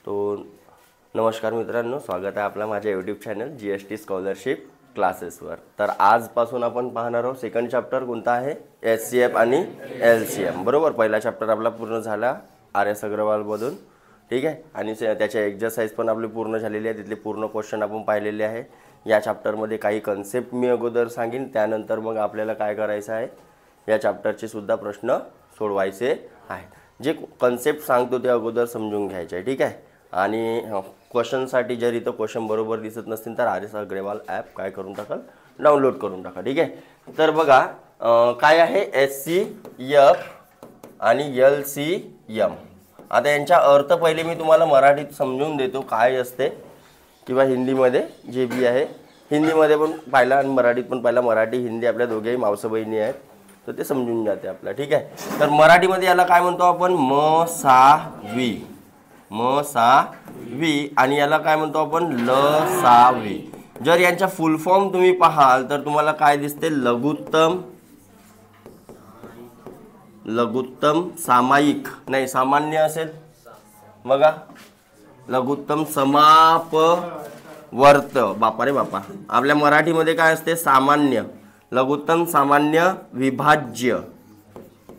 तो नमस्कार मित्रांनो, स्वागत आहे आपला माझ्या यूट्यूब चॅनल GST स्कॉलरशिप क्लासेसवर। तर आजपासून आपण पाहणार आहोत सेकंड चॅप्टर कोणता आहे, SCF आणि LCM। बरोबर, पहिला चॅप्टर आपला पूर्ण झाला RS अग्रवाल मधून, ठीक आहे। आणि त्याचे एक्सरसाइज पण आपले पूर्ण झालेले आहे, तिथले पूर्ण क्वेश्चन आपण पाहिलेले आहे। या चॅप्टरमध्ये काही कन्सेप्ट मी अगोदर सांगेन, त्यानंतर मग आपल्याला काय करायचं आहे, या चॅप्टरचे सुद्धा प्रश्न सोडवायचे आहेत। जे कन्सेप्ट सांगतो ते अगोदर समजून घ्यायचे आहे, ठीक आहे। आणि क्वेश्चनसाठी जर इथं क्वेश्चन बरोबर दिसत नसतील तर RS अग्रवाल ॲप काय करून टाकाल, डाउनलोड करून टाका, ठीक आहे। तर बघा काय आहे SCF आणि LCM। आता यांचा अर्थ पहिले मी तुम्हाला मराठीत समजून देतो काय असते, किंवा हिंदीमध्ये जे बी आहे, हिंदीमध्ये पण पाहिला आणि मराठीत पण पाहिला। मराठी हिंदी आपल्या दोघेही मावसा बहिणी आहेत, तर ते समजून जाते आपल्या, ठीक आहे। तर मराठीमध्ये याला काय म्हणतो आपण, मसावी, मसावी, आणि याला काय म्हणतो आपण, लसावी। जर यांचा फुल फॉर्म तुम्ही पाहाल तर तुम्हाला काय दिसते, लघुत्तम, लघुत्तम सामायिक, नाही सामान्य असेल बघा, लघुत्तम समापवर्त, बापा रे बापा। आपल्या मराठीमध्ये काय असते, सामान्य, लघुत्तम सामान्य विभाज्य,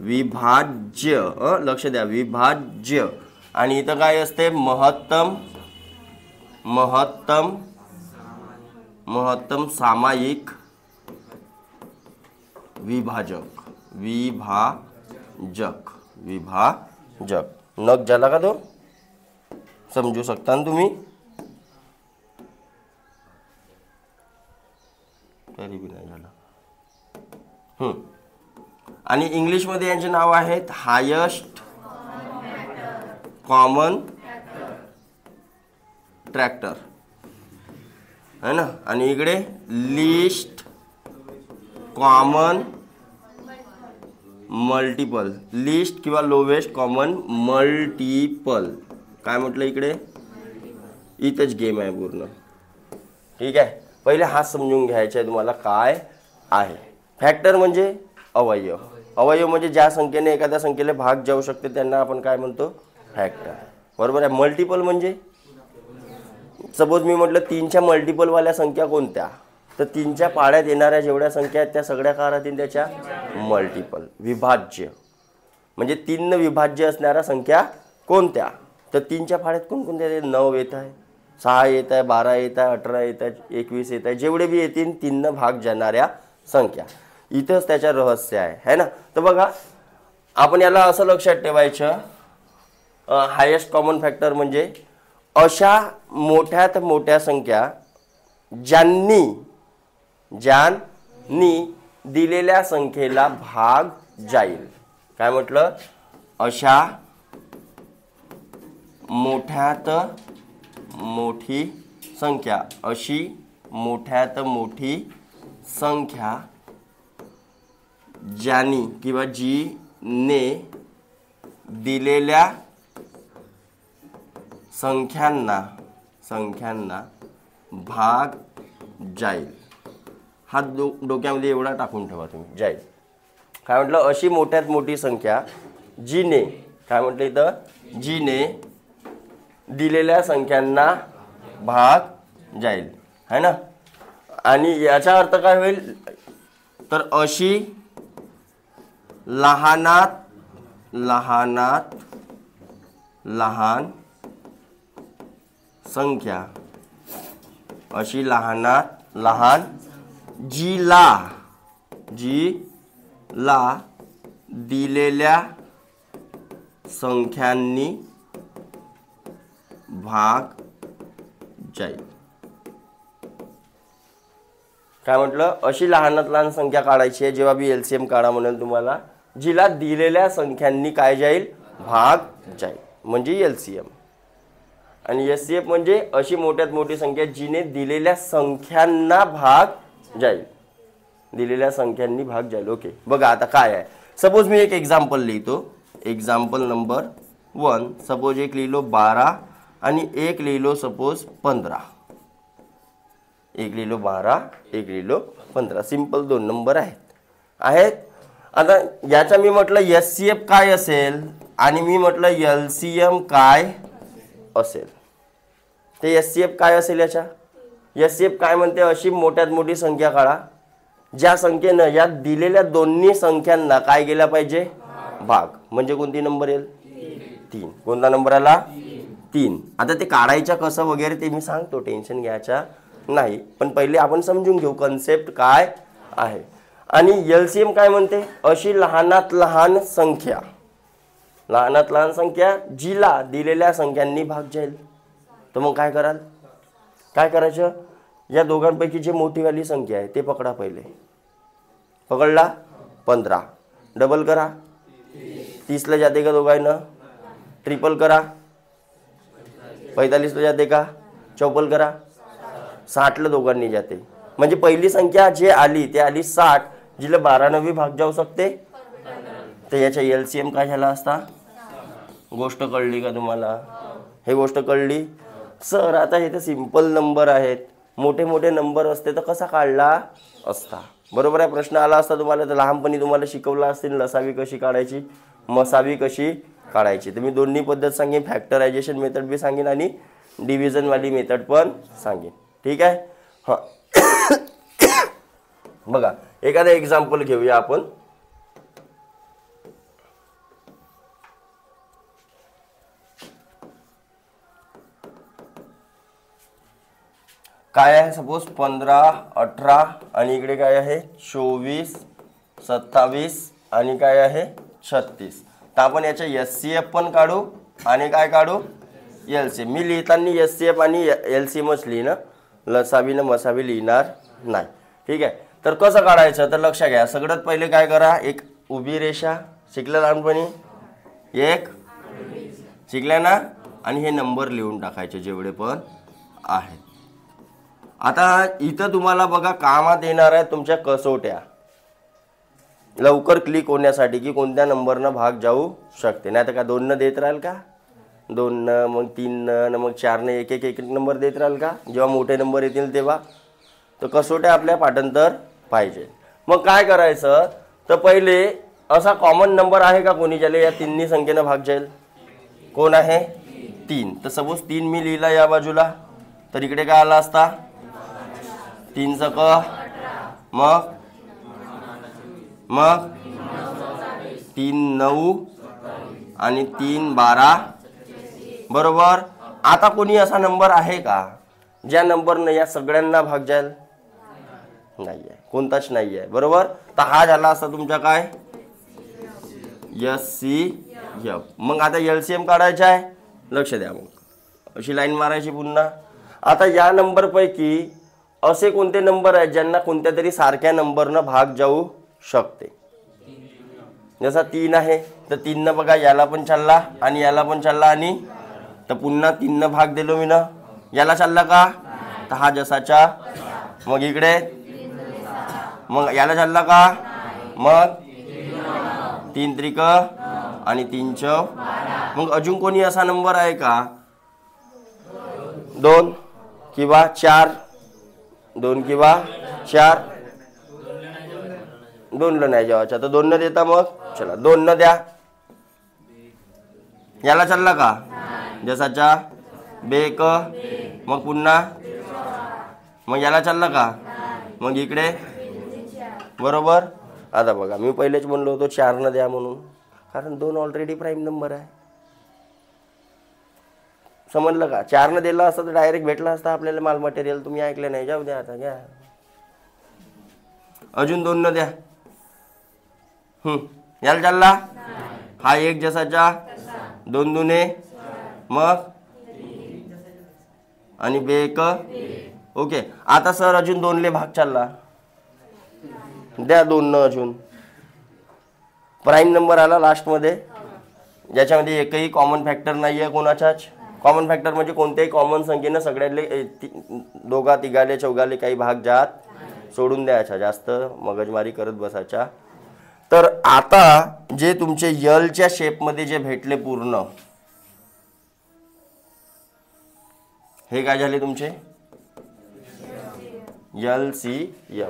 विभाज्य, लक्ष द्या, विभाज्य। आणि इथं काय असते, महत्तम, महत्तम, महत्तम सामायिक विभाजक, विभाजक, विभाजक। नक झाला का तो, समजू शकता ना तुम्ही, तरी बी नाही झाला। आणि इंग्लिश मध्ये यांचे नाव आहेत हायेस्ट कॉमन ट्रॅक्टर, है ना। आणि इकडे लिस्ट कॉमन मल्टिपल, लिस्ट किंवा लोवेस्ट कॉमन मल्टिपल, काय म्हटलं इकडे, इथंच गेम आहे पूर्ण, ठीक आहे। पहिले हा समजून घ्यायचा आहे तुम्हाला काय आहे। फॅक्टर म्हणजे अवयव, अवयव म्हणजे ज्या संख्येने एखाद्या संख्येला भाग जाऊ शकते त्यांना आपण काय म्हणतो, फॅक्टर, बरोबर आहे। मल्टिपल म्हणजे सपोज मी म्हटलं 3च्या मल्टिपल वाल्या संख्या कोणत्या, तर 3च्या पाड्यात येणाऱ्या जेवढ्या संख्या आहेत त्या सगळ्या काय राहतील, त्याच्या मल्टिपल। विभाज्य म्हणजे 3 विभाज्य असणाऱ्या संख्या कोणत्या, तर 3च्या पाड्यात कोणकोणत्या, 9 येत आहे, 6 येत आहे, 12 येत आहे, 18 येत आहे, 21 येत आहे, जेवढे बी येतील 3 भाग जाणाऱ्या संख्या, इथंच त्याच्या रहस्य आहे, है ना। तर बघा आपण याला असं लक्षात ठेवायचं, हायेस्ट कॉमन फॅक्टर म्हणजे अशा मोठ्यात मोठ्या संख्या ज्यांनी दिलेल्या संख्येला भाग जाईल, काय म्हटलं, अशा मोठ्यात मोठी संख्या, अशी मोठ्यात मोठी संख्या ज्यांनी किंवा जीने दिलेल्या संख्यांना भाग जाईल। हा डोक्यामध्ये एवढा टाकून ठेवा तुम्ही, जाईल, काय म्हटलं, अशी मोठ्यात मोठी संख्या जीने, काय म्हटलं इथं, जीने दिलेल्या संख्यांना भाग जाईल, है ना। आणि याचा अर्थ काय होईल, तर अशी लहानात लहान संख्या, अशी लहानात लहान जीला दिलेल्या संख्यांनी भाग जाईल। काय म्हटलं, अशी लहानात लहान संख्या काढायची आहे, जेव्हा बी LCM काढा म्हणेल तुम्हाला, जिला दिलेल्या संख्यांनी काय जाईल, भाग जाईल, म्हणजे LCM। आणि SCF म्हणजे अशी मोठ्यात मोठी संख्या जिने दिलेल्या संख्यांना भाग जाईल, दिलेल्या संख्यांनी भाग जाईल। ओके, बघा आता काय आहे, सपोज मी एक एक्झाम्पल लिहितो, एक्झाम्पल नंबर 1, सपोज एक लिहिलो 12 आणि एक लिहिलो सपोज 15, एक लिहिलो 12, एक लिहिलो 15, सिंपल 2 नंबर आहेत। आता याचा मी म्हटलं SCF काय असेल आणि मी म्हटलं LCM काय असेल, ते एचसीएफ काय असेल याच्या? एचसीएफ काय म्हणते? अशी मोठ्यात मोठी संख्या काढा ज्या संख्येनं या दिलेल्या दोन्ही संख्यांना काय केला पाहिजे? भाग. म्हणजे कोणती नंबर येईल? 3. कोणता नंबर आला? 3. आता ते काढायचं कसं वगैरे ते मी सांगतो, टेन्शन घ्यायचा नाही, पण पहिले आपण समजून घेऊ कन्सेप्ट काय आहे. आणि एलसीएम काय म्हणते? अशी लहानात लहान संख्या, लहानात लहान संख्या जिला दिलेल्या संख्यांनी भाग जाईल. तर मग काय कराल? काय करायचं? या दोघांपैकी जी मोठीवाली संख्या आहे ते पकडा पहिले. पकडला? 15. डबल करा. 30ला जाते का दोघांना? ट्रिपल करा. 45ला जाते का? चौपल करा. 60ला दोघांनी जाते. म्हणजे पहिली संख्या जी आली ते आली 60, जिला 12 ने भाग जाऊ शकते. तर याच्या एलसीएम काय झाला असता? गोष्ट कळली का तुम्हाला? हे गोष्ट कळली? सर आता हे तर सिंपल नंबर आहेत, मोठे मोठे नंबर असते तर कसा काढला असता? बरोबर आहे. प्रश्न आला असता तुम्हाला तर लहानपणी तुम्हाला शिकवला असतील लसावी कशी काढायची, मसावी कशी काढायची. तर मी दोन्ही पद्धत सांगेन, फॅक्टरायझेशन मेथड बी सांगेन आणि डिव्हिजन वाली मेथड पण सांगेन. ठीक आहे. हां बघा एखादा एक्झाम्पल घेऊया आपण. काय आहे? सपोज 15, 18 आणि इकडे काय आहे? 24, 27 आणि काय आहे? 36. तर आपण याच्या एचसीएफ पण काढू आणि काय काढू? एलसीएम. मी लिहिताना एचसीएफ आणि एलसीएमच लिहिणं, लसावी न मसावी लिहिणार नाही. ठीक आहे. तर कसं काढायचं? तर लक्षात घ्या. सगळ्यात पहिले काय करा? एक उभी रेषा शिकल्या लहानपणी, एक शिकल्या ना, आणि हे नंबर लिहून टाकायचे जेवढे पण आहेत. आता इथं तुम्हाला बघा कामात येणार आहे तुमच्या कसोट्या, लवकर क्लिक होण्यासाठी की कोणत्या नंबरनं भाग जाऊ शकते. नाही तर का 2 देत राहाल का? 2, मग 3, मग 4 एक एक नंबर देत राहाल का जेव्हा मोठे नंबर येतील तेव्हा? तर कसोट्या आपल्या पाठांतर पाहिजे. मग काय करायचं? तर पहिले असा कॉमन नंबर आहे का कोणी ज्याला या तिन्ही संख्येनं भाग जाईल? कोण आहे? 3. तर सपोज 3 मी लिहिला या बाजूला, तर इकडे काय आला असता? 3 क, मग 3 9 आणि 3 12. बरोबर. आता कोणी असा नंबर आहे का ज्या नंबरनं या सगळ्यांना भाग जाईल? नाही आहे, कोणताच नाही आहे. बरोबर. तर हा झाला असता तुमचा काय? एचसीएफ. मग आता एलसीएम काढायचा आहे. लक्ष द्या. मग अशी लाईन मारायची पुन्हा. आता या नंबर पैकी असे कोणते नंबर आहेत ज्यांना कोणत्या तरी सारख्या नंबरनं भाग जाऊ शकते? जसा 3 आहे तर 3 न बघा याला पण चालला आणि याला पण चालला, आणि तर पुन्हा 3 न भाग दिलो मी ना, याला चालला का? तर हा जसाचा. मग इकडे मग याला चालला का? मग 3 त्रिक आणि 3 चौ. मग अजून कोणी असा नंबर आहे का? 2 किंवा 4, 2 किंवा 4. 2 नाही जेवायचा तर 2 न देता. मग चला 2 न द्या. याला चालला का? जसाचा. बेक. मग पुन्हा मग याला चालला का? मग इकडे. बरोबर. आता बघा मी पहिलेच म्हणलो होतो 4 न द्या म्हणून, कारण 2 ऑलरेडी प्राईम नंबर आहे. समजलं का? 4 न दिला असता तर डायरेक्ट भेटला असता आपल्याला माल मटेरियल. तुम्ही ऐकले नाही, जाऊ द्या. आता घ्या. अजून 2 न द्या. याला चालला. हा 1 जसाचा. 2 दुने. मग आणि बेक. ओके. आता सर अजून 2 ले भाग चालला, द्या 2 न अजून. प्राईम नंबर आला लास्टमध्ये ज्याच्यामध्ये एकही कॉमन फॅक्टर नाही आहे कोणाचाच. कॉमन फॅक्टर म्हणजे कोणत्याही कॉमन संख्येनं सगळ्याले दोघा तिघाले चौघाले काही भाग जात सोडून द्यायचा, जास्त मगजमारी करत बसायचा. तर आता जे तुमचे यलच्या शेपमध्ये जे भेटले पूर्ण, हे काय झाले तुमचे? एलसीएम.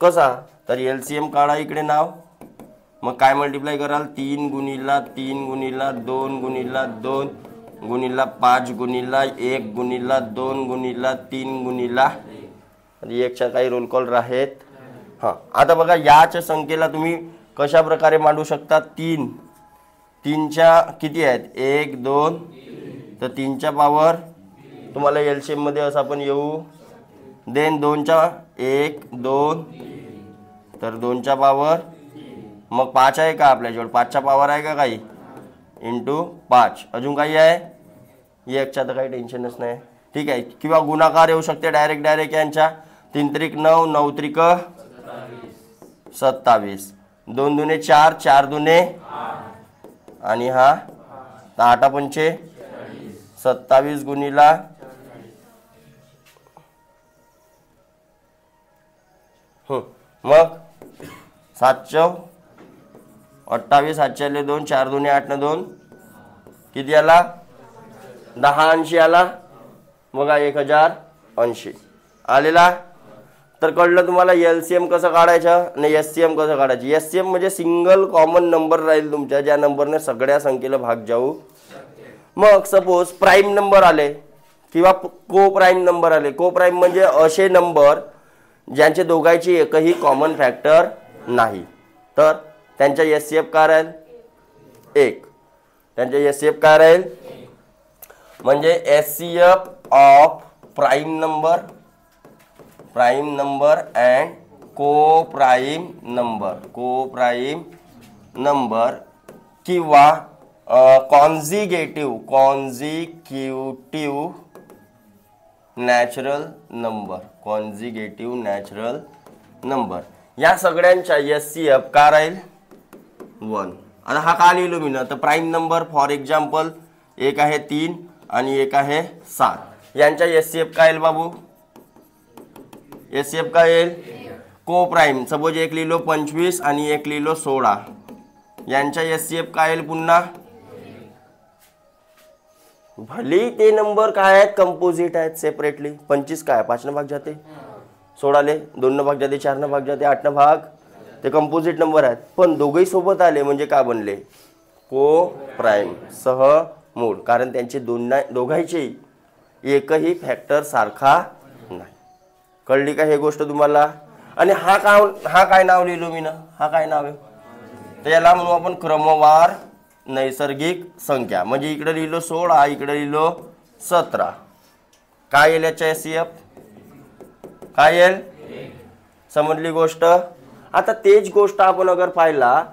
कसा? तर एलसीएम काढा इकडे नाव. मग काय मल्टिप्लाय कराल? 3 गुणिला 3 गुणिला 2 गुणिला 2 गुणिला 5 गुणिला 1 गुणिला 2 गुणिला 3 गुणिला 1च्या काही रोल कॉल आहेत. हां, आता बघा याच्या संख्येला तुम्ही कशा प्रकारे मांडू शकता. 3च्या किती आहेत 1 2, तर 3च्या पावर तुम्हाला एलसीएम मध्ये असं आपण येऊ. देन 2च्या 1 2, तर 2च्या पावर मग 5 आहे का आपल्याजवळ, 5च्या पावर आहे का काही, इंटू 5. अजून काही आहे 1च्या तर काही टेन्शनच नाही. ठीक आहे. किंवा गुणाकार येऊ शकते डायरेक्ट यांच्या. 3 त्रिक 9 9 त्रिक 27, 2 दुने 4 4 दुने 8, आणि हा 8 पंचे 27 गुणिला मग 7 28, 7 2 4 दुने 8 न 2 किती आला 1080 आला. बघा 1080 आलेला. तर कळलं तुम्हाला एलसीएम कसं काढायचं आणि एससीएम कसं काढायचं. एससीएम म्हणजे सिंगल कॉमन नंबर राहील तुमच्या, ज्या नंबरने सगळ्या संख्येला भाग जाऊ. मग सपोज प्राईम नंबर आले किंवा को प्राईम नंबर आले. को प्राईम म्हणजे असे नंबर ज्यांचे दोघांची एकही कॉमन फॅक्टर नाही, तर त्यांच्या एससीएफ काय राहील 1. त्यांच्या एससीएफ काय राहील म्हणजे SCF of prime number and को प्राईम नंबर किंवा कॉन्झिक्युटिव्ह नॅचरल नंबर, या सगळ्यांच्या एससीएफ काय राहील 1. आता हा का लिहिलो मी ना, तर प्राईम नंबर फॉर एक्झाम्पल एक आहे 3 आणि एक आहे 7. यांच्या एससीएफ काय येईल बाबू, एससीएफ काय येईल को प्राईम. सपोज एक लिहिलो 25 आणि एक लिहिलो 16. यांच्या एससीएफ काय येईल पुन्हा, भले ते नंबर काय आहेत कंपोजिट आहेत सेपरेटली. 25 काय 5 न भाग जाते, 16 2 न भाग जाते, 4 न भाग जाते, 8 न भाग, ते कंपोजिट नंबर आहेत. पण दोघेही सोबत आले म्हणजे काय बनले को प्राईम सह मूळ, कारण त्यांचे दोघांचे एकही फॅक्टर सारखा नाही. कळली का हे गोष्ट तुम्हाला. आणि हा काय नाव लिहिलो मी ना, हा काय नाव आहे, तर याला म्हणू आपण क्रमवार नैसर्गिक संख्या. म्हणजे इकडे लिहिलो 16, इकडे लिहिलो 17. काय येईल याच्या एससीएफ काय येईल, समजली गोष्ट. आता तेच गोष्ट आपण अगर पाहिला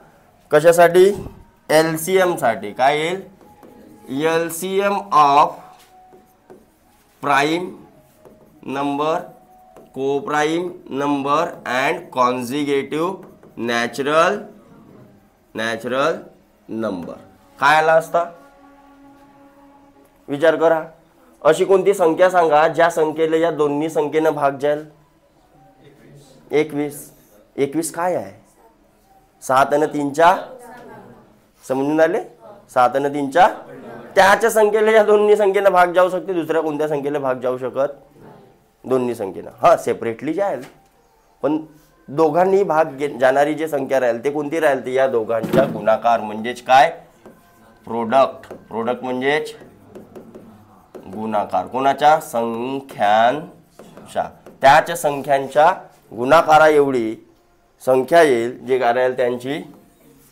कशासाठी एलसीएम साठी, काय येईल एलसीएम ऑफ प्राईम नंबर, को prime number and consecutive natural number. काय आला असता विचार करा. अशी कोणती संख्या सांगा ज्या संख्येला या दोन्ही संख्येनं भाग जाईल. 21 काय आहे 7 आणि 3च्या, समजून आले 7 आणि 3च्या, त्याच्या संख्येला या दोन्ही संख्येनं भाग जाऊ शकते. दुसऱ्या कोणत्या संख्येला भाग जाऊ शकत दोन्ही संख्येनं. हा सेपरेटली जाईल, पण दोघांनी भाग जाणारी जी संख्या राहील ते कोणती राहील, ती या दोघांच्या गुणाकार म्हणजेच काय प्रोडक्ट म्हणजेच गुणाकार. कोणाच्या संख्यांच्या, त्याच्या संख्यांच्या गुणाकारा एवढी संख्या येईल जे काय राहील त्यांची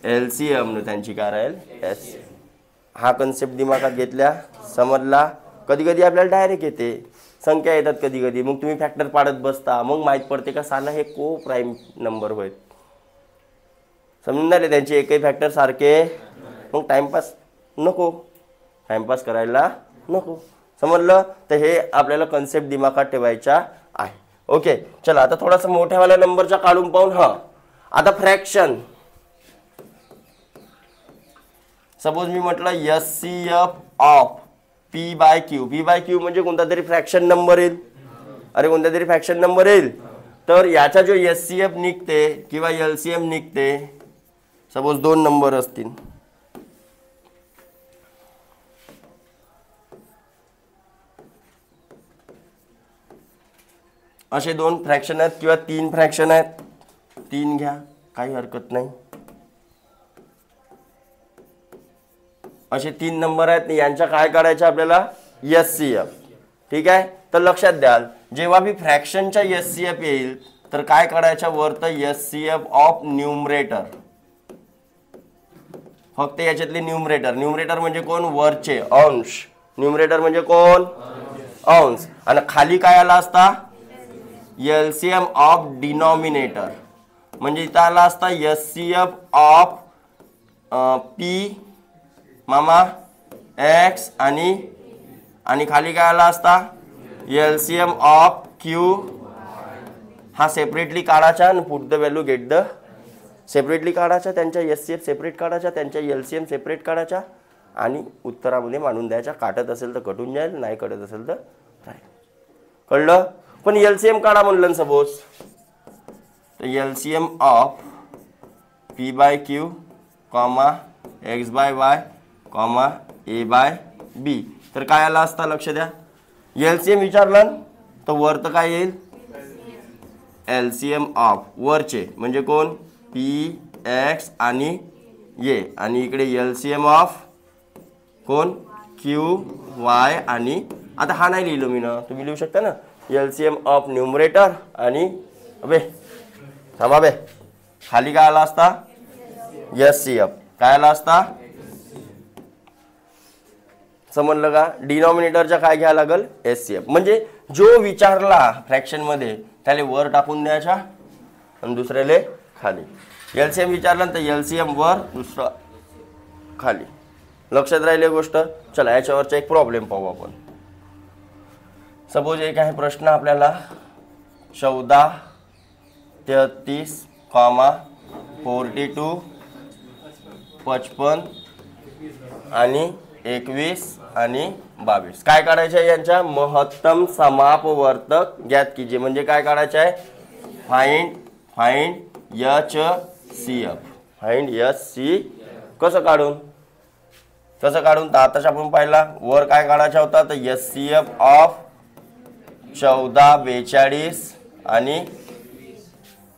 एलसीएम, त्यांची काय राहील एस. हा कन्सेप्ट दिमागात घेतल्या समजला. कधी कधी आपल्याला डायरेक्ट येते संख्या येतात कधी कधी, मग तुम्ही फॅक्टर पाडत बसता, मग माहीत पडते का साला हे को प्राईम नंबर होय. समजून झाले त्यांचे एकही फॅक्टर सारखे, मग टाइमपास नको, टाइमपास करायला नको. समजलं. तर हे आपल्याला कन्सेप्ट दिमागात ठेवायचा आहे. ओके चला आता थोडासा मोठ्यावाल्या नंबरचा काढून पाहून. हा आता फ्रॅक्शन, सपोज मी म्हटलं SCF of P by Q म्हणजे कोणता तरी फ्रॅक्शन नंबर येईल. अरे कोणता तरी फ्रॅक्शन नंबर येईल, तर याचा जो एससीएफ निघते किंवा एलसीएम निघते, सपोज 2 नंबर असतील, असे 2 फ्रॅक्शन आहेत किंवा 3 फ्रॅक्शन आहेत, 3 घ्या काही हरकत नाही. असे 3 नंबर आहेत, यांच्या काय काढायचं आपल्याला एचसीएफ. ठीक आहे, तर लक्षात द्याल जेव्हा भी फ्रॅक्शनच्या एचसीएफ येईल तर काय काढायच्या वर तर एचसीएफ ऑफ न्यूमरेटर, फक्त याच्यातले न्यूमरेटर. न्यूमरेटर म्हणजे कोण, वरचे अंश. न्यूमरेटर म्हणजे कोण, अंश. आणि खाली काय आला असता एलसीएम ऑफ डिनॉमिनेटर, म्हणजे इथं आला असता एचसीएफ ऑफ पी मामा एक्स आणि खाली काय आला असता एलसीएम ऑफ क्यू. हा सेपरेटली काढायचा आणि put the value get the, separately काढायचा, त्यांच्या एचसीएफ सेपरेट काढायचा, त्यांच्या एलसीएम सेपरेट काढायचा आणि उत्तरामध्ये मांडून द्यायचा. काटत असेल तर कटून जाईल, नाही कटत असेल तर राहील. कळलं. पण एलसीएम काढा म्हणलं सपोज, तर LCM of P by Q comma X by Y comma A by B. तर काय आला असता लक्ष द्या, एलसीएम विचारलं तर वर तर काय येईल एलसीएम ऑफ वरचे म्हणजे कोण पी एक्स आणि ए, आणि इकडे एलसीएम ऑफ कोण क्यू वाय. आणि आता हा नाही लिहिलो मी ना, तुम्ही लिहू शकता ना, एलसीएम ऑफ न्यूमरेटर आणि अबे थांबा बे, खाली काय आला असता एचसीएफ, काय आला असता समजलं का. डिनॉमिनेटरच्या काय घ्यायला लागल एचसीएफ, म्हणजे जो विचारला फ्रॅक्शन मध्ये त्याला वर टाकून द्यायचा आणि दुसऱ्याले खाली. एलसीएम विचारलं तर एलसीएम वर, दुसरा खाली. लक्षात राहिली गोष्ट. चला याच्यावरचा एक प्रॉब्लेम पाहू आपण. सपोज एक आहे प्रश्न आपल्याला 14, 33, 42, 55 आणि 21 आणि 22. काय काढायचं आहे यांच्या महत्तम समापवर्तक ज्ञात कीजिए. म्हणजे काय काढायचं आहे फाइंड एचसीएफ, फाइंड एचसी. कसं काढून तर आताच आपण पाहिला वर काय काढायचा होता तर एचसीएफ ऑफ 14, 42 आणि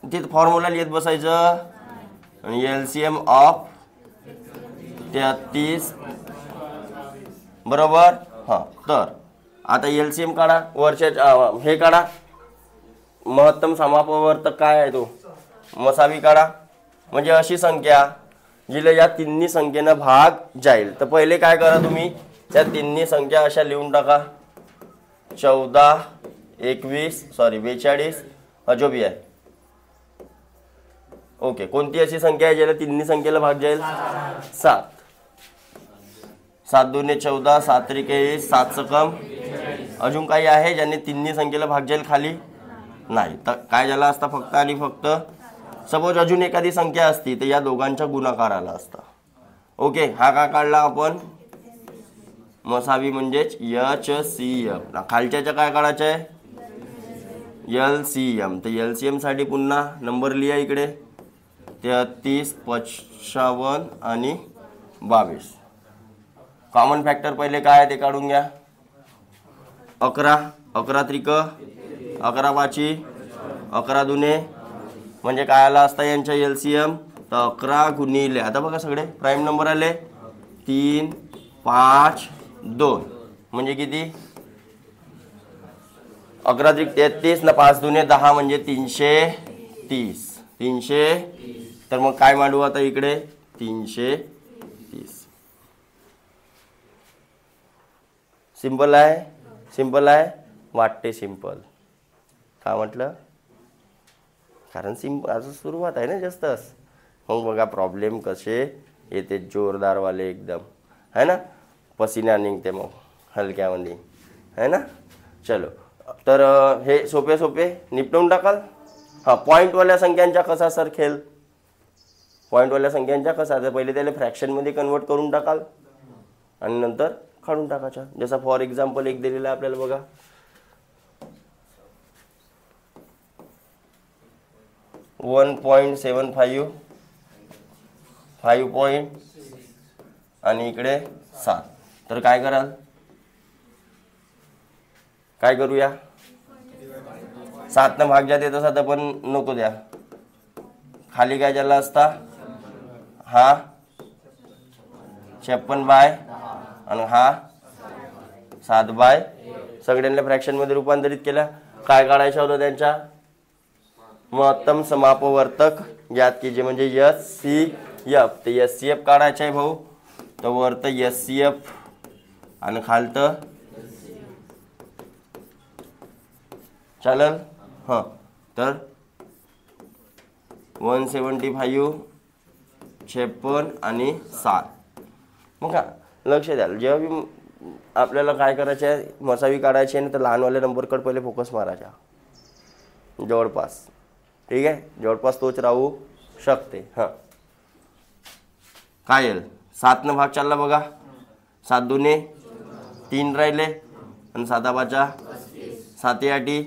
तिथे फॉर्म्युला लिहित बसायचं आणि एलसीएम ऑफ 33 बरोबर. हां, तर आता एलसीएम काढा, वरच्या हे काढा महत्तम समापवर्तक काय आहे तो मसावी काढा. म्हणजे अशी संख्या जिला या तिन्ही संख्येनं भाग जाईल. तर पहिले काय करा तुम्ही त्या तिन्ही संख्या अशा लिहून टाका 14, 21 42 जो भी आहे. ओके, कोणती अशी संख्या आहे ज्याला तिन्ही संख्येला भाग जाईल 7. 7 दूने 14, 7 त्रिके 7 सकम. अजून काही आहे ज्याने तिन्ही संख्येला भाग जाईल खाली नाही. तर काय झाला असता फक्त आणि फक्त सपोज अजून एखादी संख्या असती तर या दोघांचा गुणाकार आला असता. ओके, हा का काढला आपण मसावी म्हणजेच एचसीएफ. खालच्याच्या काय काढायचं आहे एलसीएम. तर एलसीएम साठी पुन्हा नंबर लिहा इकडे 33, 55 आणि 22. कॉमन फॅक्टर पहिले काय आहे ते काढून घ्या. 11, 11 त्रिक 11 पाची 11 दुने म्हणजे काय आला असता यांच्या एलसीएम तर 11 गुणिले, आता बघा सगळे प्राईम नंबर आले 3, 5, 2 म्हणजे किती 11 त्रिक 33 ना 5 दुने 10 म्हणजे 330. 300 तर मग काय मांडू आता इकडे 330. सिंपल आहे, सिंपल आहे, वाटते सिंपल. काय म्हटलं कारण सिंपल असं सुरुवात आहे ना जास्तच. मग बघा प्रॉब्लेम कसे येते जोरदारवाले एकदम है ना, पसीना निघते मग हलक्यामध्ये है ना. चलो तर हे सोपे सोपे निपटवून टाकाल. हां, पॉईंटवाल्या संख्यांचा कसा सर खेळ, पॉईंटवाल्या संख्यांचा कसा तर पहिले त्याला फ्रॅक्शनमध्ये कन्वर्ट करून टाकाल आणि नंतर काढून टाकायचा. जसा फॉर एक्झाम्पल एक दिलेला आहे आपल्याला बघा 1.75 5 पॉइंट आणि इकडे 7. तर काय कराल, काय करूया 7 न भाग जाते तसा तर पण नको द्या. खाली काय झाला असता हा 56 बाय आणि हा 7 बाय, सगळ्यांना फ्रॅक्शन मध्ये रूपांतरित केलं. काय काढायचं होतं त्यांच्या महत्तम समापवर्तक याद कीजिए म्हणजे SCF. ते SCF काढायचं आहे भाऊ. तर वरत SCF आणि खालतं चालेल. हां तर 175, 56 आणि 7. मग का लक्ष द्याल जेव्हा बी आपल्याला काय करायचं आहे मसावी काढायची आहे ना तर लहानवाल्या नंबरकडे पहिले फोकस मारायचा जवळपास. ठीक आहे, जवळपास तोच राहू शकते. हां काय येईल 7 न भाग चालला बघा. 7 दुने 3 राहिले आणि 7 5 7 8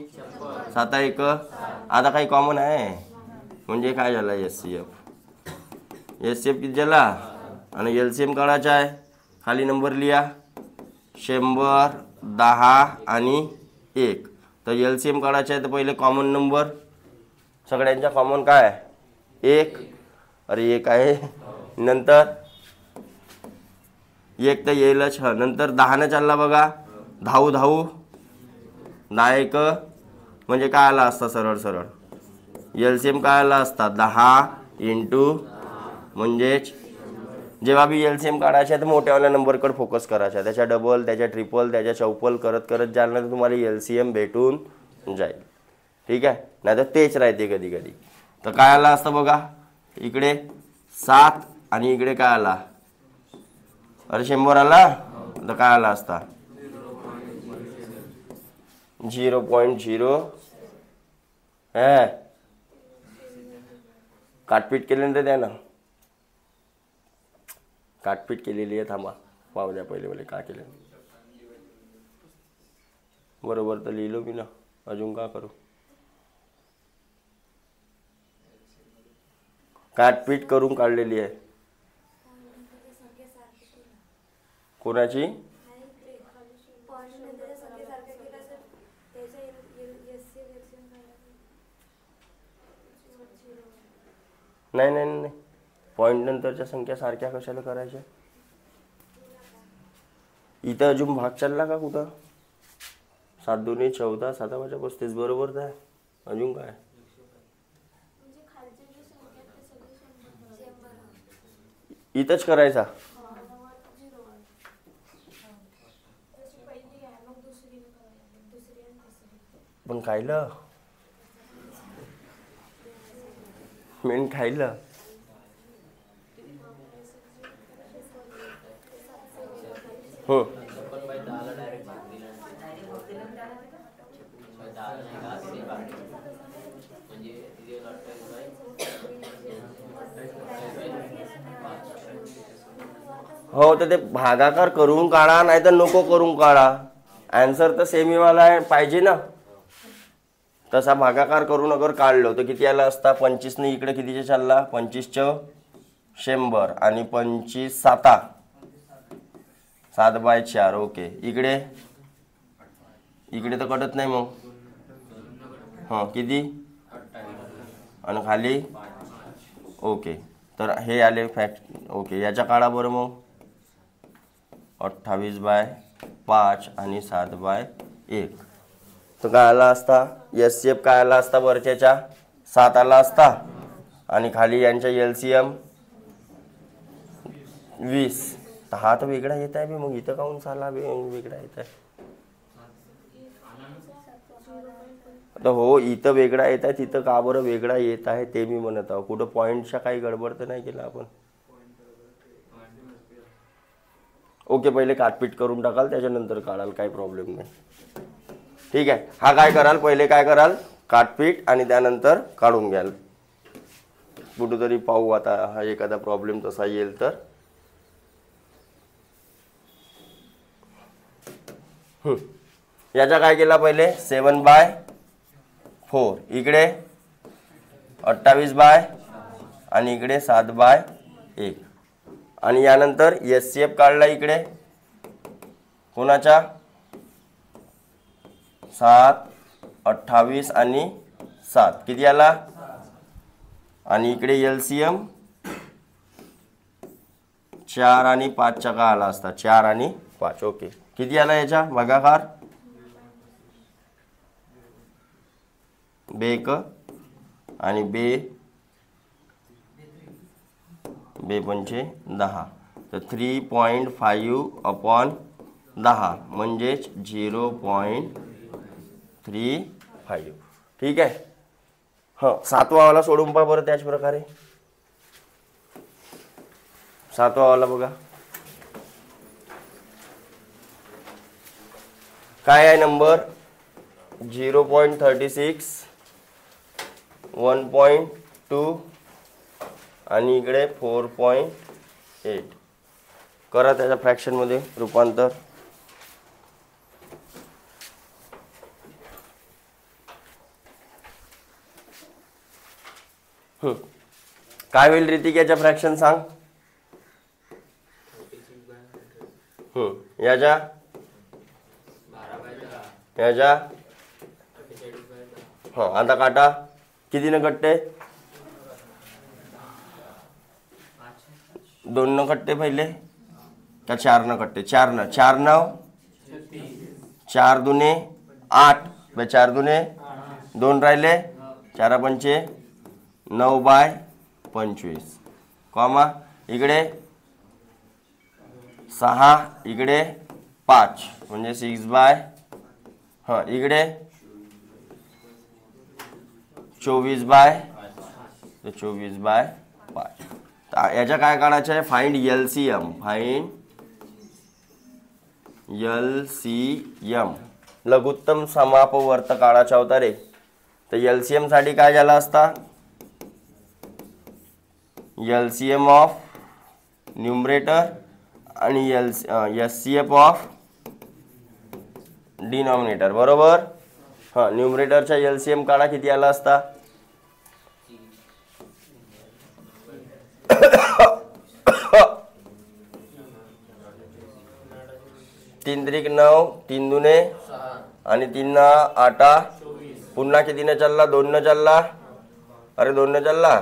7 1. आता काही कॉमन आहे म्हणजे काय झालं SCF किती झाला आणि LCM काढायचा आहे. खाली नंबर लिहा 100, 10 आणि 1. तर LCM काढायचा आहे तर पहिले कॉमन नंबर सगळ्यांचा कॉमन काय आहे 1. अरे 1 आहे. नंतर 1 तर येईलच. नंतर 10 न चालला बघा. 10 10 1 म्हणजे काय आला असता सरळ सरळ LCM काय आला असता 10 इंटू म्हणजेच जेव्हा बी LCM काढायचं आहे तर मोठ्यावाल्या नंबरकडे फोकस करायचा. त्याच्या डबल, त्याच्या ट्रिपल, त्याच्या चौपल करत करत जाल तर तुम्हाला LCM भेटून जाईल. ठीक आहे, नाही तर तेच राहते कधी कधी. तर काय आला असतं बघा इकडे 7 आणि इकडे काय आला. अरे 100 आला तर काय आला असता 0.0. काटपीट केल्यानंतर द्या ना. काटपीट केलेली आहे. थांबा पाहू द्या पहिले पहिले काय केलं. बरोबर तर लिहिलो मी ना. अजून का करू. काटपीट करून काढलेली आहे. कोणाची नाही नाही नाही पॉईंट नंतरच्या संख्या सारख्या कशाला करायच्या. इथं अजून भाग चालला का कुठं. 7 2 14 7 5 35 बरोबर आहे. अजून काय इथंच करायचा. पण खायलं मेन खायलं हो. तर ते भागाकार करून काढा नाही तर नको करून काढा. आन्सर तर सेमीवाला आहे पाहिजे ना. तसा भागाकार करून अगर काढलो तर किती आला असता 25 ने इकडे कितीचे चालला 25 च 100 आणि 25 7 7/4. ओके इकडे इकडे तर कटत नाही मग. हां किती आणि खाली ओके. तर हे आले फॅक्ट. ओके याच्या काढा बरं मग 28/5 आणि 7/1. तर काय आला असता SCF काय आला असता वरच्याच्या 7 आला असता आणि खाली यांच्या LCM 20. तर हा तर वेगळा येत आहे. मग इथं काहून साला वेगळा येत आहे. तर हो इथं वेगळा येत आहे तिथं का बरं वेगळा येत आहे ते मी म्हणत आहो. कुठं पॉईंटच्या काही गडबड तर नाही केलं आपण. ओके पहिले काटपीट करून टाकाल त्याच्यानंतर काढाल काही प्रॉब्लेम नाही. ठीक आहे. हा काय कराल पहिले काय कराल काटपीट आणि त्यानंतर काढून घ्याल. कुठेतरी पाहू आता हा एखादा प्रॉब्लेम तसा येईल तर. याचा काय केला पहिले 7/4 इकडे 28 आणि इकडे 7/1 आणि यानंतर SCF काढला इकडे कोणाचा 7 28 आणि 7 किती आला आणि इकडे LCM 4 आणि 5 चा का आला असता 4 आणि 5. ओके, किती आला याचा भागाकार बेक आणि बे पंचे 10, तर 3.5/10 म्हणजेच 0.35. ठीक आहे. हां, 7वा वाला सोडून पहा बरं त्याच प्रकारे. 7वा वाला बघा काय आहे नंबर 0.36, 1.2 आणि इकडे 4.8. करा त्याच्या फ्रॅक्शन मध्ये रूपांतर. काय होईल ऋतिक याच्या फ्रॅक्शन सांग. याच्या हा आता काटा कितीनं कटते 2 कटते पहिले का 4 कटते 4 4 2 8 4 2 2 राहिले 4 पंचे 9/25 कॉमा इकडे 6 इकडे 5 म्हणजे 6 इकडे 24/5. याच्या काय काढायचं आहे फाइंड LCM. लघुत्तम समापवर्त काढायचा होता रे. तर LCM साठी काय झाला असता LCM ऑफ न्यूमरेटर आणि SCF ऑफ डिनॉमिनेटर. बरोबर. हां, न्यूमरेटरचा LCM काढा किती आला असता 3 त्रिक 9, 3 दुने आणि 3 8 पुन्हा कितीने चालला 2 न चालला. अरे 2 न चालला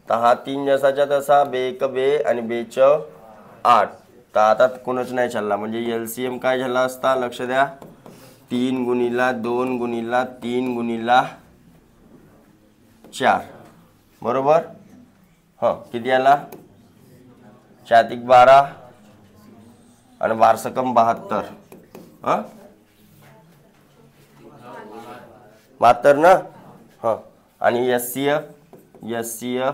तर हा 3 जसाच्या तसा बे आणि 8. तर आता कोणच नाही चालला म्हणजे LCM काय झाला असता लक्ष द्या 3 गुणिला 2 गुणिला 3 गुणिला 4. बरोबर. हां, किती आला 4 त्रिक 12 आणि 12 कम 72. हां 72 ना. हां, आणि SCF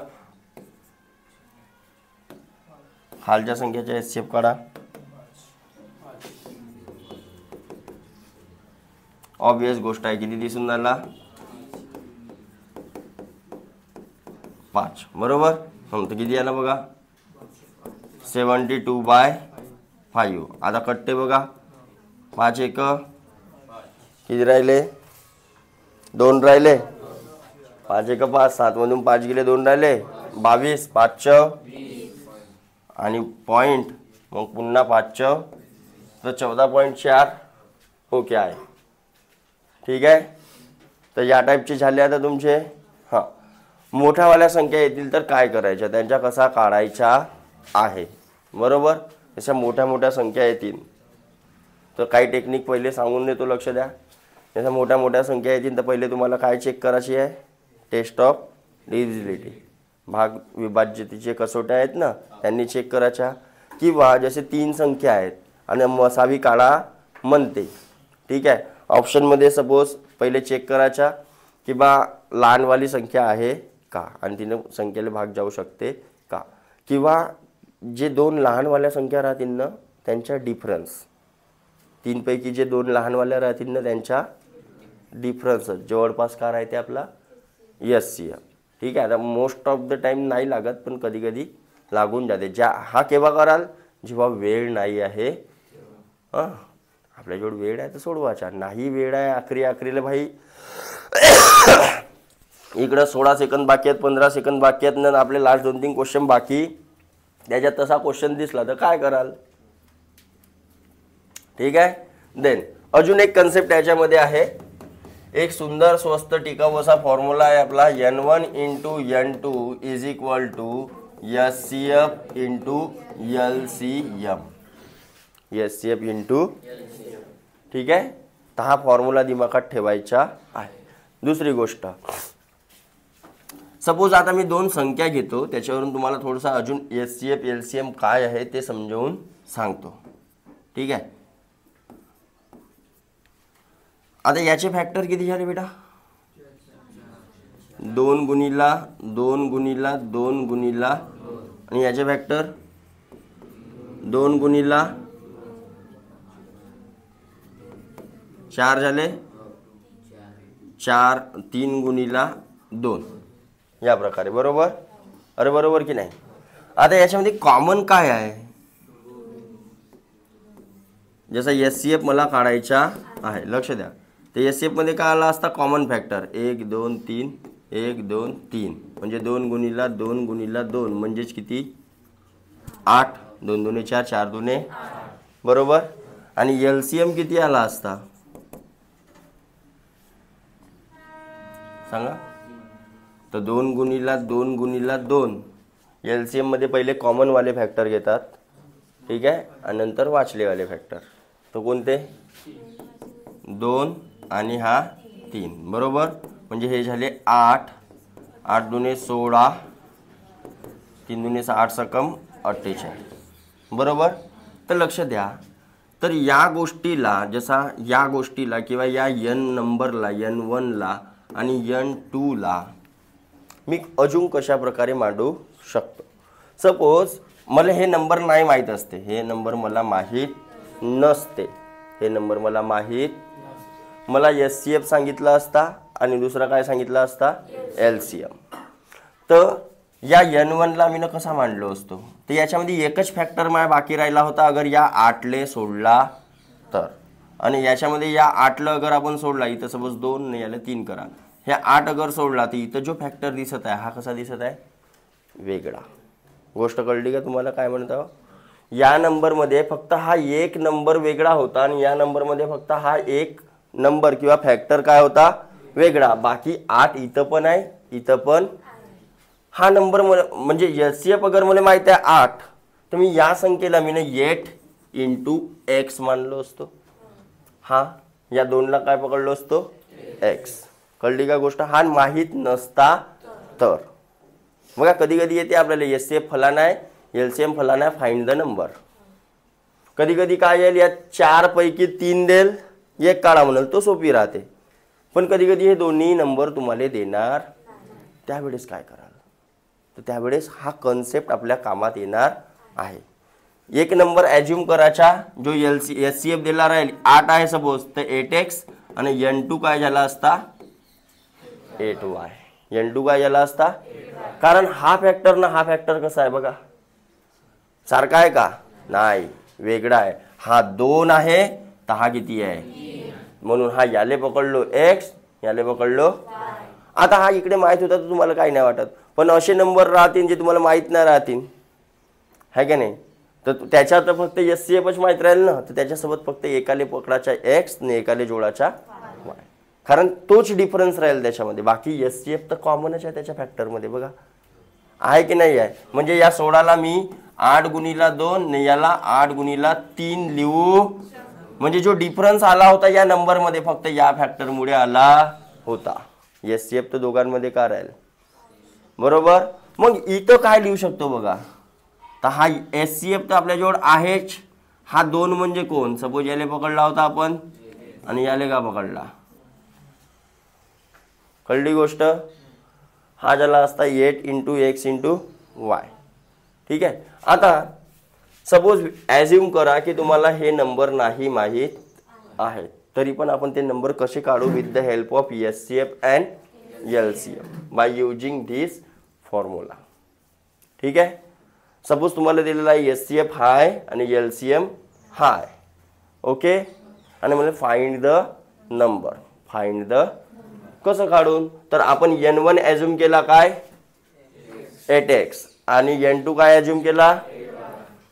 खालच्या संख्येचा SCF काढा. ऑब्वियस गोष्ट आहे किती दिसून आला 5. बरोबर. तर किती आला बघा 72/5. आता कट्टे बघा 5 1 किती राहिले 2 राहिले 5 1 5 7 मधून 5 गेले 2 राहिले 22 5 आणि पॉइंट मग पुन्हा 5 तर 14.4. ओके आहे. ठीक आहे. तर या टाईपचे झाले. आता तुमचे हां मोठ्यावाल्या संख्या येतील तर काय करायच्या त्यांच्या कसा काढायचा आहे. बरोबर. अशा मोठ्या संख्या येतील तर काही टेक्निक पहिले सांगून देतो लक्ष द्या. जशा मोठ्या संख्या येतील तर पहिले तुम्हाला काय चेक करायची आहे टेस्ट ऑफ डिव्हिजिबिलिटी. भाग विभाज्यतेचे कसोट्या आहेत ना त्यांनी चेक करायच्या. किंवा जसे 3 संख्या आहेत आणि मसावी काढा म्हणते. ठीक आहे. ऑप्शनमध्ये सपोज पहिले चेक करायच्या की बा लहानवाली संख्या आहे का आणि तिने संख्येला भाग जाऊ शकते का. किंवा जे 2 लहानवाल्या संख्या राहतील ना त्यांच्या डिफरन्स 3 पैकी जे 2 लहानवाल्या राहतील ना त्यांच्या डिफरन्स जवळपास काय राहते आपला SCF. ठीक आहे. आता मोस्ट ऑफ द टाइम नाही लागत पण कधी कधी लागून जाते. हा केव्हा कराल जेव्हा वेळ नाही आहे. आपल्याजवळ वेळ आहे तर सोडवायचा. नाही वेळ आहे आखरीला भाई इकडं 16 सेकंद बाकी आहेत 15 सेकंद बाकी आहेत ना आपले लास्ट 2-3 क्वेश्चन बाकी त्याच्यात तसा क्वेश्चन दिसला तर काय कराल. ठीक आहे. देन अजून एक कन्सेप्ट याच्यामध्ये आहे. एक सुंदर स्वस्त टिकाऊ असा फॉर्म्युला आहे आपला N1 × N2 = HCF into LCM, HCF into, ठीक आहे. तर हा फॉर्म्युला दिमागात ठेवायचा आहे. दुसरी गोष्ट, सपोज आता मी दोन संख्या घेतो, त्याच्यावरून तुम्हाला थोडंसं अजून HCF LCM काय आहे ते समजावून सांगतो, ठीक आहे. आता याचे फॅक्टर किती झाले बेटा? 2 गुणिला 2 गुणिला 2 गुणिला, आणि याचे फॅक्टर 2 गुणिला 4 झाले, 4 3 गुणिला 2, या प्रकारे. बरोबर? अरे बरोबर की नाही? आता याच्यामध्ये कॉमन काय आहे? जसा HCF मला काढायचा आहे, लक्ष द्या. ते HCF मध्ये काय आला असता? कॉमन फॅक्टर 1 2 3, 1 2 3, म्हणजे 2 गुणिला 2 गुणिला 2 म्हणजेच किती? 8. 2 दुने 4, 4 दुने, बरोबर. आणि LCM किती आला असता सांगा? तर 2 गुणिला 2 गुणिला 2. LCM मध्ये पहिले कॉमन वाले फॅक्टर घेतात, ठीक आहे, आणि नंतर वाचलेवाले फॅक्टर. तो कोणते? 2 आणि हा 3, बरोबर. म्हणजे हे झाले 8. 8 दुने 16, 3 दुने 8 सकम 48, बरोबर. तर लक्ष द्या, तर या गोष्टीला, जसा या गोष्टीला किंवा या n नंबरला, N1 ला आणि N2 ला मी अजून कशा प्रकारे मांडू शकतो? सपोज मला हे नंबर नाही माहीत असते, हे नंबर मला माहीत नसते, हे नंबर मला माहीत, मला HCF सांगितलं असता आणि दुसरा काय सांगितलं असता? LCM. तर या N1 ला मी कसा मांडलो असतो? तर याच्यामध्ये एकच फॅक्टर माझ्या बाकी राहिला होता अगर या 8 ले सोडला तर, आणि याच्यामध्ये या 8 ला अगर आपण सोडला, इथं सपोज 2 नाही याला 3 करा, हे 8 अगर सोडला तर इथं जो फॅक्टर दिसत आहे हा कसा दिसत आहे? वेगळा. गोष्ट कळली का तुम्हाला काय म्हणतो? या नंबरमध्ये फक्त हा एक नंबर वेगळा होता आणि या नंबरमध्ये फक्त हा एक नंबर किंवा फॅक्टर काय होता? वेगळा. बाकी 8 इथं पण आहे, इथं पण. हा नंबर म्हणजे HCF अगर मला माहिती आहे 8, तर मी या संख्येला मी 8 इंटू x मानलो असतो. हा या 2 ला काय पकडलो असतो? x. कळली का गोष्ट? हा माहीत नसता तर बघा, कधी कधी येते आपल्याला HCF फलाना आहे, LCM फलाना आहे, फाइंड द नंबर. कधी कधी काय येईल, या 4 पैकी 3 देईल, एक काढा म्हणाल, तो सोपी राहते. पण कधी कधी हे दोन्ही नंबर तुम्हाला देणार, त्यावेळेस काय कराल? तर त्यावेळेस हा कन्सेप्ट आपल्या कामात येणार आहे. एक नंबर ॲज्युम करायचा जो HCF दिला राहील, 8 आहे सपोज, तर 8x, आणि N2 काय झाला असता? 8y. N2 काय झाला असता? कारण हा फॅक्टर ना हा फॅक्टर कसा आहे बघा, सारखा आहे का? नाही, वेगळा आहे. हा 2 आहे तर हा किती आहे? म्हणून हा याले पकडलो x, याले पकडलो. आता हा इकडे माहित होता तर तुम्हाला काही नाही वाटत, पण असे नंबर राहतील जे तुम्हाला माहित नाही राहतील, है का नाही? तर त्याच्यात फक्त HCFच माहित राहील ना, तर त्याच्यासोबत फक्त एकाले पकडाचा x आणि एकाले जोडाचा y, कारण तोच डिफरन्स राहील त्याच्यामध्ये. बाकी HCF तर कॉमनच आहे त्याच्या फॅक्टरमध्ये, बघा आहे की नाही आहे? म्हणजे या 16 ला मी 8 गुणिला 2 ने याला 8 गुणिला 3 लिहू, म्हणजे जो डिफरन्स आला होता या नंबरमध्ये फक्त या फॅक्टरमुळे आला होता. HCF तर दोघांमध्ये का राहील, बरोबर. मग इथं काय लिहू शकतो बघा, तर हा HCF तर आपल्याजवळ आहेच. हा 2 म्हणजे कोण? सपोज याले पकडला होता आपण आणि याले का पकडला? कळली गोष्ट? हा झाला असता 8 इंटू x इंटू y, ठीक आहे. आता सपोज ॲज्युम करा की तुम्हाला हे नंबर नाही माहीत आहेत, तरी पण आपण ते नंबर कसे काढू? With the help of HCF and LCM by using this formula, ठीक आहे. सपोज तुम्हाला दिलेला आहे HCF हाय आणि LCM हाय, ओके. आणि मला find the number, find the कसं काढून? तर आपण N1 ॲज्युम केला काय? 8x, आणि N2 काय ॲज्युम केला?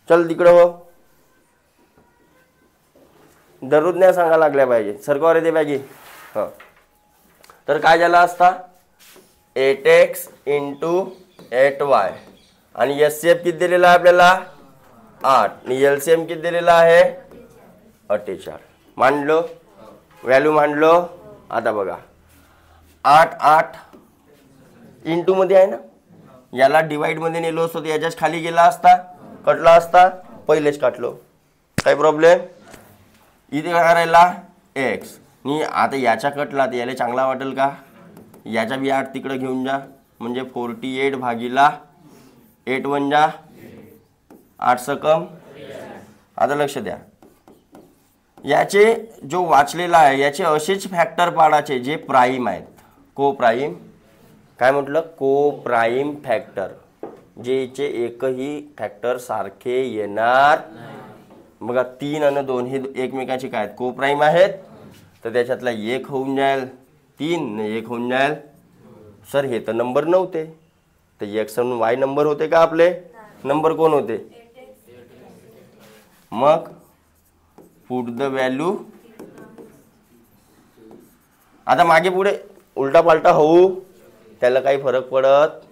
चल तिकडे हो, दररोज नाही सांगा लागल्या पाहिजे, सरकार येते पाहिजे. हां, तर काय झाला असता? 8x इंटू 8y, आणि एचसीएफ किती दिलेला आहे आपल्याला 8 आणि एलसीएम किती दिलेला आहे 48. मांडलो व्हॅल्यू मांडलो. आता बघा 8 8 इंटू मध्ये आहे ना, याला डिवाइड मध्ये नेलो असतो तर याच्याच खाली गेला असता, कटला असता, पहिलेच काटलो, काही प्रॉब्लेम. इथे काय करायला एक्स आणि आता याच्या कटला तर याला चांगला वाटेल का, याच्या बी 8 तिकडे घेऊन जा, म्हणजे 48 भागीला 8 1 जा 8 सकम. आता लक्ष द्या, याचे जो वाचलेला आहे याचे असेच फॅक्टर पाडायचे जे प्राईम आहेत, को प्राईम. काय म्हटलं, को प्राईम फॅक्टर, जेचे एकही फॅक्टर सारखे येणार. बघा 3 आणि 2 हे एकमेकाचे काय आहेत, को प्राईम आहेत, तर त्याच्यातला एक होऊन जाईल 3 एक होऊन जाईल. सर हे तर नंबर नव्हते, तर एक्स आणि वाय नंबर होते का आपले, नंबर कोण होते. मग पुट द व्हॅल्यू. आता मागे पुढे उलटा पालटा होऊ त्याला काही फरक पडत.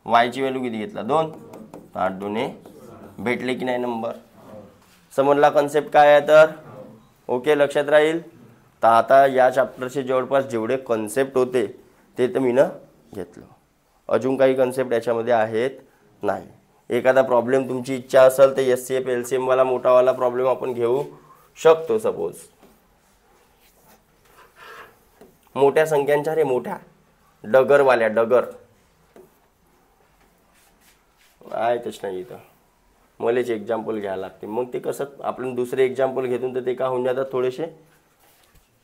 वायची व्हॅल्यू किती घेतला 2, 8 2 भेटले की नाही नंबर. समजला कन्सेप्ट काय आहे तर ओके, लक्षात राहील. तर आता या चॅप्टरचे जवळपास जेवढे कन्सेप्ट होते ते तर मी घेतलं. अजून काही कन्सेप्ट याच्यामध्ये आहेत नाही. एखादा प्रॉब्लेम तुमची इच्छा असेल तर एचसीएफ एलसीएम वाला मोठावाला प्रॉब्लेम आपण घेऊ शकतो. सपोज मोठ्या संख्यांच्या रे, मोठ्या डगरवाल्या, डगर आहेतच नाही इथं, मलाच एक्झाम्पल घ्यायला लागते. मग ते कसं आपण दुसरे एक्झाम्पल घेतून तर ते का होऊन जातात, थोडेसे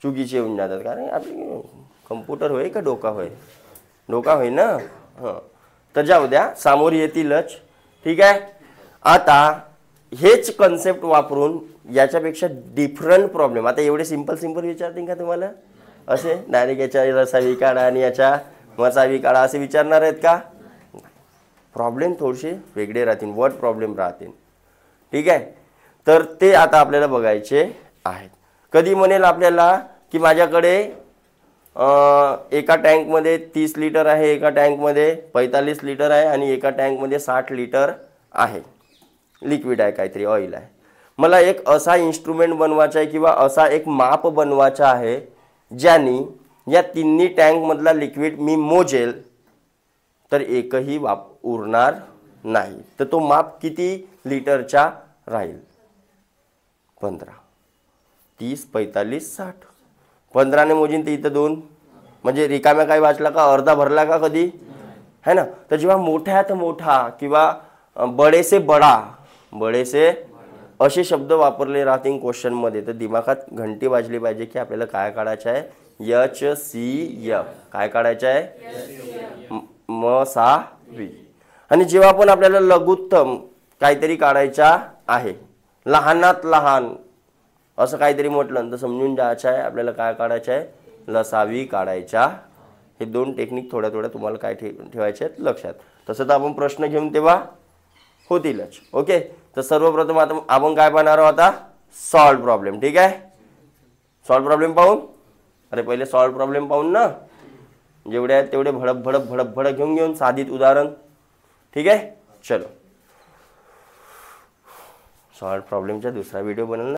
चुकीचे होऊन जातात. कारण आपली कम्प्युटर होय का डोका होय, डोका होय ना. हां, तर जाऊ द्या, सामोर येतीलच. ठीक आहे. आता हेच कन्सेप्ट वापरून याच्यापेक्षा डिफरंट प्रॉब्लेम, आता एवढे सिंपल सिंपल विचारतील का तुम्हाला, असे डायरेक्ट याच्या रसावी काढा आणि याच्या मसावी काढा असे विचारणार आहेत का. प्रॉब्लेम थोडेसे वेगळे राहतील, वर्ड प्रॉब्लेम राहतील. ठीक आहे. तर ते आता आपल्याला बघायचे आहेत. कधी म्हणेल आपल्याला की माझ्याकडे एका टँकमध्ये 30 लिटर आहे, एका टँकमध्ये 45 लिटर आहे आणि एका टँकमध्ये 60 लिटर आहे, लिक्विड आहे, काहीतरी ऑइल आहे. मला एक असा इन्स्ट्रुमेंट बनवायचा आहे किंवा असा एक माप बनवायचा आहे ज्याने या तिन्ही टँकमधला लिक्विड मी मोजेल तर एकही उरणार नाही. तर तो माप किती लिटरचा राहील, 15, 30, 45, 60. 15 ने मोजीन तर इथं 2, म्हणजे रिकाम्या काय वाचला का, अर्धा भरला का कधी, है ना. तर जेव्हा मोठ्यात मोठा किंवा बडे से बडा, बडे से असे शब्द वापरले राहतील क्वेश्चनमध्ये, तर दिमागात घंटी वाजली पाहिजे की आपल्याला काय काढायचं आहे, HCF. काय काढायचं आहे, मसावी. आणि जेव्हा पण आपल्याला लघुत्तम काहीतरी काढायचा आहे, लहानात लहान असं काहीतरी म्हटलं तर समजून जायचं आहे आपल्याला काय काढायचं आहे, लसावी काढायच्या. हे 2 टेक्निक थोड्या थोड्या तुम्हाला काय ठेवायचे आहेत लक्षात. तसं तर आपण प्रश्न घेऊन तेव्हा होतीलच. ओके. तर सर्वप्रथम आता आपण काय पाहणार आहोत, आता सॉल्व प्रॉब्लेम. ठीक आहे. सॉल्व प्रॉब्लेम पाहून, अरे पहिले सॉल्व प्रॉब्लेम पाहून ना, जेवढे आहेत तेवढे भडक भडक भडक भडक घेऊन साधित उदाहरण. ठीक आहे. चलो, सॉल्व प्रॉब्लेमचा दुसरा व्हिडिओ बनवला.